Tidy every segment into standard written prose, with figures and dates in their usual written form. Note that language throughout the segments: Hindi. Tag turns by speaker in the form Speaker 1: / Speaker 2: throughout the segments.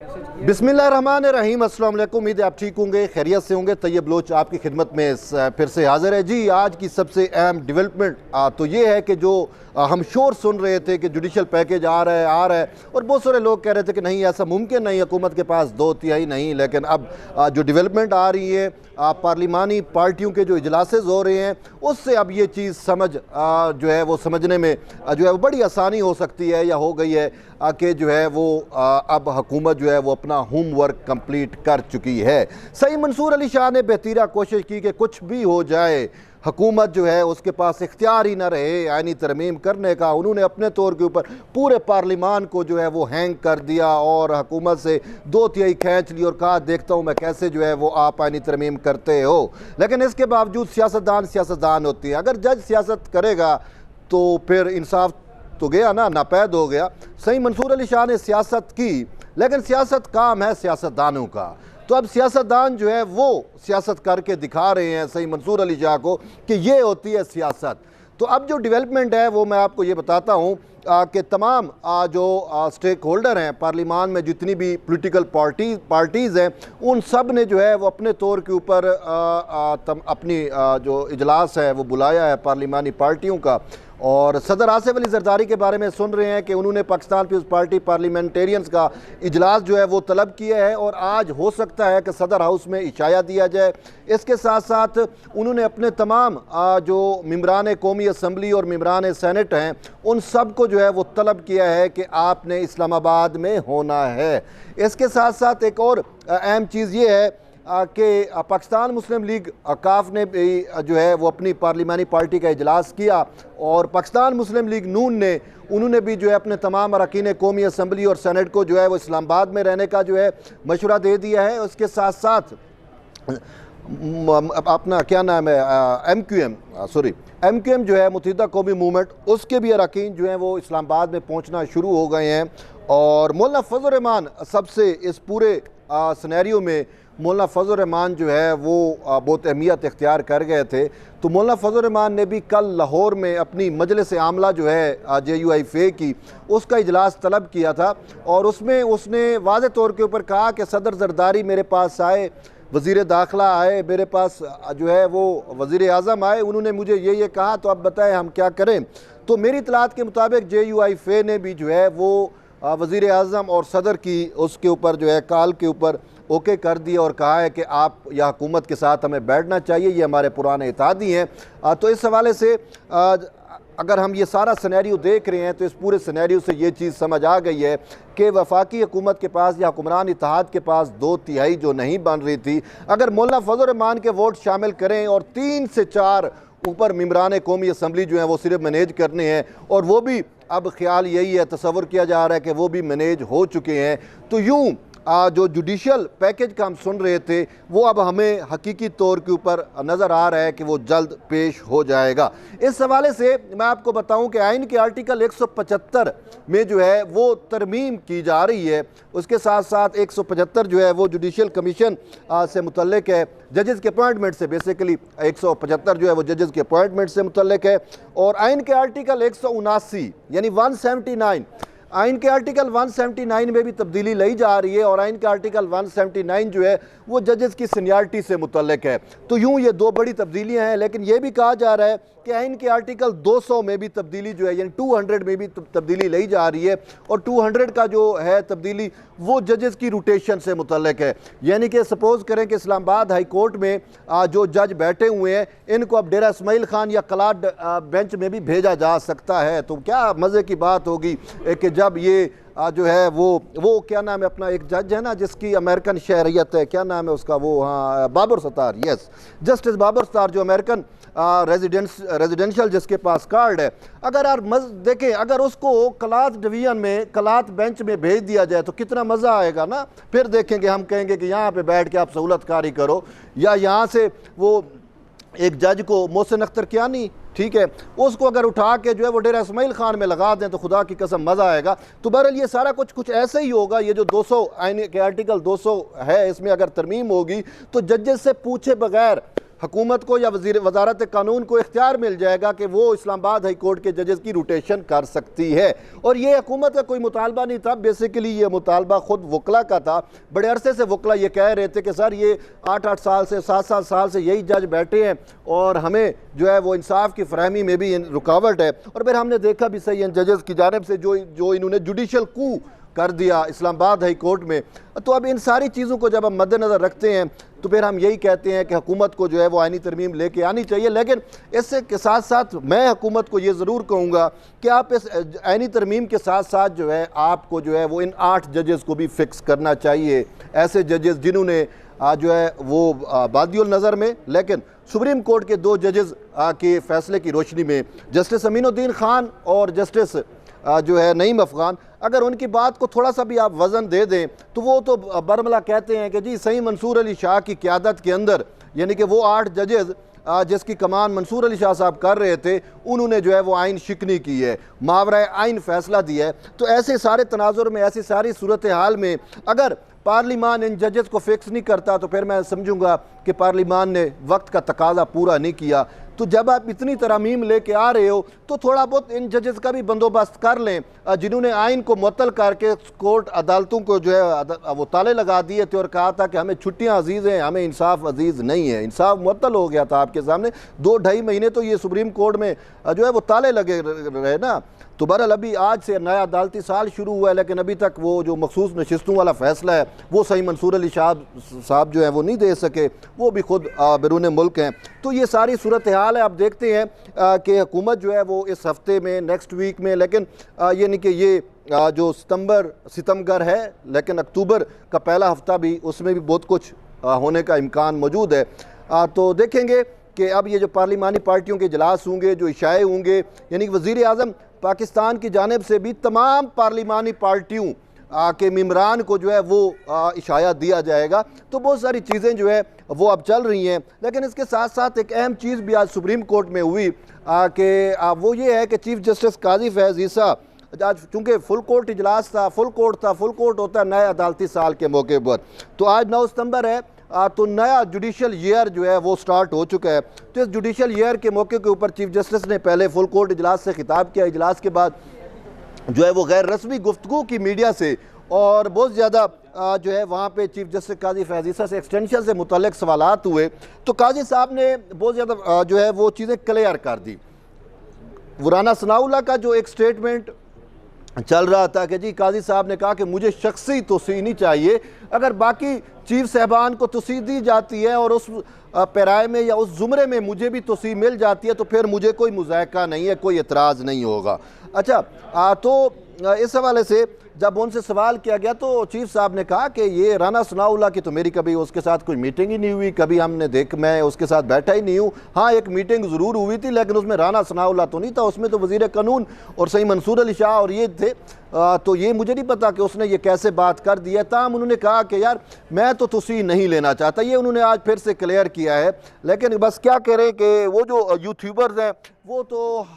Speaker 1: बिस्मिल्लाहिर्रहमानिर्रहीम, अस्सलाम वालेकुम। उम्मीद है आप ठीक होंगे, खैरियत से होंगे। तैयब बलोच आपकी खिदमत में फिर से हाजिर है। जी, आज की सबसे अहम डेवलपमेंट तो ये है कि जो हम शोर सुन रहे थे कि जुडिशल पैकेज आ रहा है और बहुत सारे लोग कह रहे थे कि नहीं ऐसा मुमकिन नहीं, हुकूमत के पास 2/3 नहीं। लेकिन अब जो डेवलपमेंट आ रही है, पार्लिमानी पार्टियों के जो इजलासेस हो रहे हैं, उससे अब ये चीज़ समझ जो है वो समझने में जो है वो बड़ी आसानी हो सकती है या हो गई है कि जो है वो अब हुकूमत जो है वो अपना होमवर्क कंप्लीट कर चुकी है। सही मंसूर अली शाह ने बेहतरीन कोशिश की कि कुछ भी हो जाए हुकूमत जो है उसके पास इख्तियार ही ना रहे आईनी तरमीम करने का। उन्होंने अपने तौर के ऊपर पूरे पार्लिमान को जो है वो हैंग कर दिया और हुकूमत से 2/3 खींच ली और कहा देखता हूँ मैं कैसे जो है वो आप आईनी तरमीम करते हो। लेकिन इसके बावजूद सियासतदान होती है। अगर जज सियासत करेगा तो फिर इंसाफ तो गया ना, नापैद हो गया। सही मंसूर अली शाह ने सियासत की, लेकिन सियासत काम है सियासतदानों का। तो अब सियासतदान जो है वो सियासत करके दिखा रहे हैं सही मंसूर अली शाह को कि ये होती है सियासत। तो अब जो डेवलपमेंट है वो मैं आपको ये बताता हूँ कि तमाम जो स्टेक होल्डर हैं पार्लिमान में, जितनी भी पॉलिटिकल पार्टीज़ हैं, उन सब ने जो है वो अपने तौर के ऊपर अपनी जो इजलास है वो बुलाया है पार्लिमानी पार्टियों का। और सदर आसिफ अली जरदारी के बारे में सुन रहे हैं कि उन्होंने पाकिस्तान पीपल्स पार्टी पार्लियामेंटेरियंस का इजलास जो है वो तलब किया है और आज हो सकता है कि सदर हाउस में इशाया दिया जाए। इसके साथ साथ उन्होंने अपने तमाम जो मेंबरान कौमी असम्बली और मेंबरान सेनेट हैं उन सब को जो है वो तलब किया है कि आपने इस्लामाबाद में होना है। इसके साथ साथ एक और अहम चीज़ ये है कि पाकिस्तान मुस्लिम लीग काफ ने भी जो है वो अपनी पार्लिमानी पार्टी का इजलास किया और पाकिस्तान मुस्लिम लीग नून ने उन्होंने भी जो है अपने तमाम अरकान कौमी असम्बली और सेनेट को जो है वो इस्लामाबाद में रहने का जो है मशवरा दे दिया है। उसके साथ साथ अपना क्या नाम है MQM जो है मुत्तहिदा कौमी मूवमेंट, उसके भी अरकान जो हैं वो इस्लामाबाद में पहुँचना शुरू हो गए हैं। और मौलाना फजल रहमान सबसे इस पूरे सिनेरियो में मौलाना फजल रहमान जो है वो बहुत अहमियत इख्तियार कर गए थे। तो मौलाना फजल रहमान ने भी कल लाहौर में अपनी मजलिस आमला जो है JUIFA की, उसका इजलास तलब किया था और उसमें उसने वाज़ेह तौर के ऊपर कहा कि सदर जरदारी मेरे पास आए, वज़ीर दाखिला आए, मेरे पास जो है वो वज़ीर आज़म आए, उन्होंने मुझे ये कहा तो अब बताएं हम क्या करें। तो मेरी इतलात के मुताबिक JUIFA ने भी जो है वो वज़ीर आज़म और सदर की उसके ऊपर जो है कॉल के ऊपर ओके कर दिया और कहा है कि आप या हुकूमत के साथ हमें बैठना चाहिए, ये हमारे पुराने इत्तेहादी हैं। तो इस हवाले से अगर हम ये सारा सिनेरियो देख रहे हैं तो इस पूरे सिनेरियो से ये चीज़ समझ आ गई है कि वफाकी हुकूमत के पास या हुक्मरान इत्तेहाद के पास 2/3 जो नहीं बन रही थी, अगर मौलाना फजल रहमान के वोट शामिल करें और 3 से 4 ऊपर मेंबरान कौमी असम्बली जो हैं वो सिर्फ मैनेज करने हैं और वो भी अब ख्याल यही है, तसव्वुर किया जा रहा है कि वो भी मैनेज हो चुके हैं। तो यूँ जो जुडिशल पैकेज का हम सुन रहे थे वो अब हमें हकीकी तौर के ऊपर नज़र आ रहा है कि वो जल्द पेश हो जाएगा। इस हवाले से मैं आपको बताऊं कि आइन के आर्टिकल 175 में जो है वो तरमीम की जा रही है। उसके साथ साथ 175 जो है वो जुडिशल कमीशन से मुतल्लिक है, जजेस के अपॉइंटमेंट से, बेसिकली 175 जो है वो जजेस के अपॉइंटमेंट से मुतल्लिक है। और आइन के आर्टिकल 179 यानी 179, आइन के आर्टिकल 179 में भी तब्दीली लाई जा रही है और आइन के आर्टिकल 179 जो है वो जजेस की सीनियरिटी से मुतल्लिक है। तो यूँ ये दो बड़ी तब्दीलियाँ हैं। लेकिन ये भी कहा जा रहा है कि आइन के आर्टिकल 200 में भी तब्दीली जो है यानी 200 में भी तब्दीली लाई जा रही है और 200 का जो है तब्दीली वो जजेस की रोटेशन से मुतल्लिक है। यानी कि सपोज़ करें कि इस्लामाबाद हाई कोर्ट में जो जज बैठे हुए हैं इनको अब डेरा इस्माइल खान या क्लाड बेंच में भी भेजा जा सकता है। तो क्या मज़े की बात होगी कि जब ये जो है वो क्या नाम है अपना एक जज है ना जिसकी अमेरिकन शहरियत है, क्या नाम है उसका, वो हाँ बाबर सत्तार, यस, जस्टिस बाबर सत्तार जो अमेरिकन रेजिडेंशियल जिसके पास कार्ड है, अगर आप देखें अगर उसको क्लात डिवीज़न में क्लात बेंच में भेज दिया जाए तो कितना मज़ा आएगा ना। फिर देखेंगे, हम कहेंगे कि यहाँ पे बैठ के आप सहूलत कारी करो, या यहाँ से वो एक जज को मोहसिन अख्तर कियानी, ठीक है, उसको अगर उठा के जो है वो डेरा इस्माइल खान में लगा दें तो खुदा की कसम मज़ा आएगा। तो बहरहाल ये सारा कुछ ऐसे ही होगा। ये जो 200 आइन के आर्टिकल 200 है इसमें अगर तरमीम होगी तो जजेस से पूछे बगैर हुकूमत को या वजारत कानून को इख्तियार मिल जाएगा कि वो इस्लामाबाद हाई कोर्ट के जजेस की रोटेशन कर सकती है। और ये हुकूमत का कोई मुतालबा नहीं था, बेसिकली ये मुतालबा खुद वकला का था। बड़े अरसे से वकला ये कह रहे थे कि सर ये 8-8 साल से 7-7 साल से यही जज बैठे हैं और हमें जो है वो इंसाफ की फरहमी में भी रुकावट है। और फिर हमने देखा भी सही इन जजेस की जानिब से जो इन्होंने जुडिशल कू कर दिया इस्लामाबाद हाई कोर्ट में। तो अब इन सारी चीज़ों को जब हम मद्देनज़र रखते हैं तो फिर हम यही कहते हैं कि हुकूमत को जो है वो आईनी तरमीम लेके आनी चाहिए। लेकिन इससे के साथ साथ मैं हुकूमत को ये ज़रूर कहूँगा कि आप इस आईनी तरमीम के साथ साथ जो है आपको जो है वो इन 8 जजेस को भी फिक्स करना चाहिए, ऐसे जजेस जिन्होंने जो है वो बादियुल नज़र में लेकिन सुप्रीम कोर्ट के 2 जजेस के फैसले की रोशनी में जस्टिस अमीनुद्दीन खान और जस्टिस जो है नईम अफ़गान, अगर उनकी बात को थोड़ा सा भी आप वज़न दे दें तो वो तो बरमला कहते हैं कि जी सही मंसूर अली शाह की क़यादत के अंदर, यानी कि वो 8 जजेस जिसकी कमान मंसूर अली शाह साहब कर रहे थे, उन्होंने जो है वो आइन शिकनी की है, मावरा आइन फ़ैसला दिया है। तो ऐसे सारे तनाजुर में, ऐसी सारी सूरत हाल में अगर पार्लिमान इन जजेस को फिक्स नहीं करता तो फिर मैं समझूंगा कि पार्लिमान ने वक्त का तकाजा पूरा नहीं किया। तो जब आप इतनी तरमीम लेके आ रहे हो तो थोड़ा बहुत इन जजेस का भी बंदोबस्त कर लें, जिन्होंने आइन को मुअत्तल करके कोर्ट अदालतों को जो है वो ताले लगा दिए थे और कहा था कि हमें छुट्टियां अजीज़ हैं, हमें इंसाफ अजीज़ नहीं है। इंसाफ मुअत्तल हो गया था आपके सामने, 2-2.5 महीने तो ये सुप्रीम कोर्ट में जो है वो ताले लगे रहे ना। तो बहरहाल अभी आज से नया अदालती साल शुरू हुआ है लेकिन अभी तक वो जो मखसूस नशिस्तों वाला फ़ैसला है वो सही मंसूर अली शाह साहब जो है वो नहीं दे सके, वो भी खुद बैरून मुल्क हैं। तो ये सारी सूरत हाल है। आप देखते हैं कि हुकूमत जो है वो इस हफ्ते में, नेक्स्ट वीक में, लेकिन ये नहीं कि ये जो सितंबर है लेकिन अक्टूबर का पहला हफ्ता भी, उसमें भी बहुत कुछ होने का इम्कान मौजूद है। तो देखेंगे कि अब ये जो पार्लिमानी पार्टियों के इजलास होंगे, जो इशाए होंगे, यानी कि वज़ीर आज़म पाकिस्तान की जानिब से भी तमाम पार्लिमानी पार्टियों के मेम्बरान को जो है वो इशाया दिया जाएगा। तो बहुत सारी चीज़ें जो है वो अब चल रही हैं। लेकिन इसके साथ साथ एक अहम चीज़ भी आज सुप्रीम कोर्ट में हुई कि वो ये है कि चीफ जस्टिस काजी फैज़ ईसा, आज चूँकि फुल कोर्ट इजलास था, फुल कोर्ट होता है नए अदालती साल के मौके पर, तो आज 9 सितंबर है, तो नया जुडिशल ईयर जो है वो स्टार्ट हो चुका है। तो इस जुडिशल ईयर के मौके के ऊपर चीफ जस्टिस ने पहले फुल कोर्ट इजलास से खिताब किया। इजलास के बाद जो है वो गैर रस्मी गुफ्तगू की मीडिया से और बहुत ज़्यादा जो है वहाँ पे चीफ जस्टिस काजी फैज़ ईसा से एक्सटेंशन से मुतल्लिक़ सवालात हुए। तो काजी साहब ने बहुत ज़्यादा जो है वो चीज़ें क्लियर कर दी। राना सनाउल्लाह का जो एक स्टेटमेंट चल रहा था कि जी काजी साहब ने कहा कि मुझे शख्सी तोसी नहीं चाहिए, अगर बाकी चीफ साहबान को तोसी दी जाती है और उस पैराए में या उस ज़ुमरे में मुझे भी तोसी मिल जाती है तो फिर मुझे कोई मुज़ायका नहीं है, कोई एतराज़ नहीं होगा। अच्छा, तो इस हवाले से जब उनसे सवाल किया गया तो चीफ साहब ने कहा कि ये राना सनाउल्लाह की तो मेरी कभी उसके साथ कोई मीटिंग ही नहीं हुई, कभी मैं उसके साथ बैठा ही नहीं हूँ। हाँ, एक मीटिंग ज़रूर हुई थी लेकिन उसमें राना सनाउल्लाह तो नहीं था, उसमें तो वज़ीर कानून और सही मंसूर अली शाह और ये थे। तो ये मुझे नहीं पता कि उसने ये कैसे बात कर दी है। ताम उन्होंने कहा कि यार मैं तो तुसी नहीं लेना चाहता, ये उन्होंने आज फिर से क्लियर किया है। लेकिन बस क्या करें कि वो जो यूट्यूबर्स हैं वो तो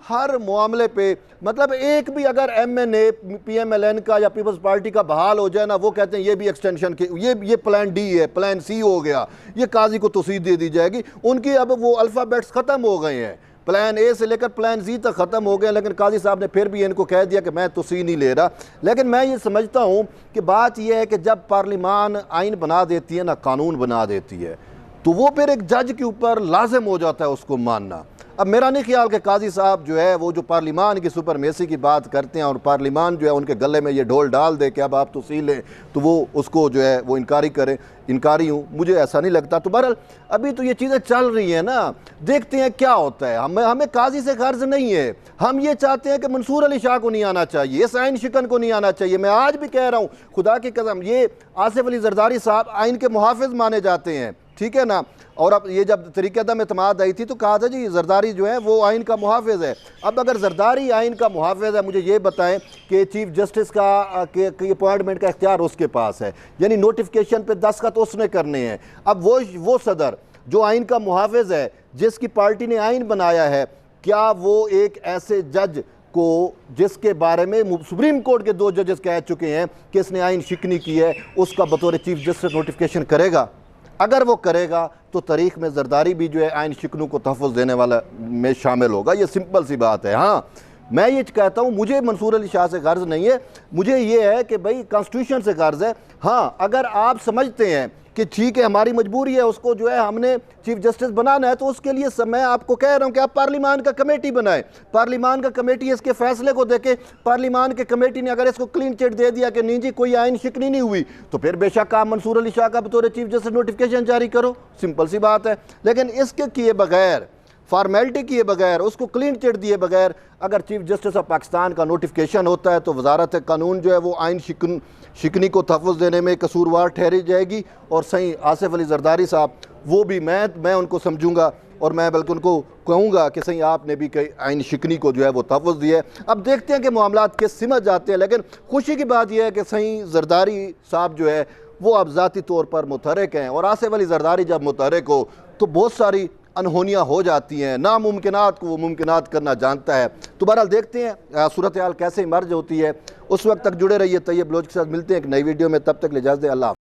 Speaker 1: हर मामले पे, मतलब एक भी अगर MNA PMLN का या पीपल्स पार्टी का बहाल हो जाए ना, वो कहते हैं ये भी एक्सटेंशन के ये प्लान D है, प्लान C हो गया, ये काजी को तोसीद दे दी जाएगी। उनकी अब वो अल्फ़ाबेट्स ख़त्म हो गए हैं, प्लान A से लेकर प्लान Z तक ख़त्म हो गए। लेकिन काजी साहब ने फिर भी इनको कह दिया कि मैं तोसी नहीं ले रहा। लेकिन मैं ये समझता हूँ कि बात यह है कि जब पार्लिमान आइन बना देती है ना, कानून बना देती है, तो वो फिर एक जज के ऊपर लाजिम हो जाता है उसको मानना। अब मेरा नहीं ख्याल कि काजी साहब जो है वो जो पार्लिमान की सुपरमेसी की बात करते हैं और पार्लिमान जो है उनके गले में ये ढोल डाल दे कि अब आप तोसी लें तो वो उसको जो है वो इनकारी हूँ, मुझे ऐसा नहीं लगता। तो बहरहाल अभी तो ये चीज़ें चल रही हैं ना, देखते हैं क्या होता है। हमें काजी से गर्ज नहीं है, हम ये चाहते हैं कि मंसूर अली शाह को नहीं आना चाहिए, इस आइन शिकन को नहीं आना चाहिए। मैं आज भी कह रहा हूँ, खुदा की कसम, ये आसिफ अली जरदारी साहब आइन के मुहाफिज माने जाते हैं, ठीक है ना। और अब ये जब तरीक़े-ए-दम एतमाद आई थी तो कहा था जी जरदारी जो है वो आइन का मुहाफ़िज़ है। अब अगर जरदारी आइन का मुहाफ़िज़ है, मुझे ये बताएं कि चीफ जस्टिस का के अपॉइंटमेंट का इख्तियार उसके पास है, यानी नोटिफिकेशन पे दस्तखत उसने करने हैं। अब वो सदर जो आइन का मुहाफ़िज़ है, जिसकी पार्टी ने आइन बनाया है, क्या वो एक ऐसे जज को जिसके बारे में सुप्रीम कोर्ट के 2 जजेस कह चुके हैं कि इसने आइन शिकनी की है, उसका बतौर चीफ जस्टिस नोटिफिकेशन करेगा? अगर वो करेगा तो तारीख में जरदारी भी जो है आइन शिकनों को तहफ़्फ़ुज़ देने वाला में शामिल होगा। ये सिंपल सी बात है। हाँ, मैं ये कहता हूँ, मुझे मंसूर अली शाह से गर्ज नहीं है, मुझे ये है कि भाई कॉन्स्टिट्यूशन से गर्ज है। हाँ, अगर आप समझते हैं कि ठीक है हमारी मजबूरी है, उसको जो है हमने चीफ जस्टिस बनाना है, तो उसके लिए मैं आपको कह रहा हूँ कि आप पार्लिमान का कमेटी बनाएं, पार्लिमान का कमेटी इसके फैसले को देखे। पार्लिमान के कमेटी ने अगर इसको क्लीन चिट दे दिया कि नहीं जी कोई आइन शिकनी नहीं हुई, तो फिर बेशक आप मंसूर अली शाह का बतौर चीफ जस्टिस नोटिफिकेशन जारी करो, सिंपल सी बात है। लेकिन इसके किए बगैर, फॉर्मेलिटी किए बगैर, उसको क्लीन चिट दिए बगैर अगर चीफ जस्टिस ऑफ पाकिस्तान का नोटिफिकेशन होता है तो वजारत कानून जो है वो आइन शिकनी को तहफ़्फ़ुज़ देने में कसूरवार ठहरी जाएगी। और सही आसिफ अली जरदारी साहब, वो भी मैं उनको समझूंगा और मैं बल्कि उनको कहूँगा कि सही आपने भी कई आइन शिकनी को जो है वो तहफ़्फ़ुज़ दिया है। अब देखते हैं कि मामलात किस सिमत जाते हैं। लेकिन खुशी की बात यह है कि सही जरदारी साहब जो है वो अब ज़ाती तौर पर मुतहरिक हैं, और आसिफ अली जरदारी जब मुतहरिक हो तो बहुत सारी अनहोनियाँ हो जाती हैं, नामुमकिनात को वो मुमकिनात करना जानता है। तो बहरहाल देखते हैं सूरत हाल कैसे इमर्ज होती है। उस वक्त तक जुड़े रहिए तैयब बलोच के साथ। मिलते हैं एक नई वीडियो में, तब तक ले इजाज़त दें। अल्लाह।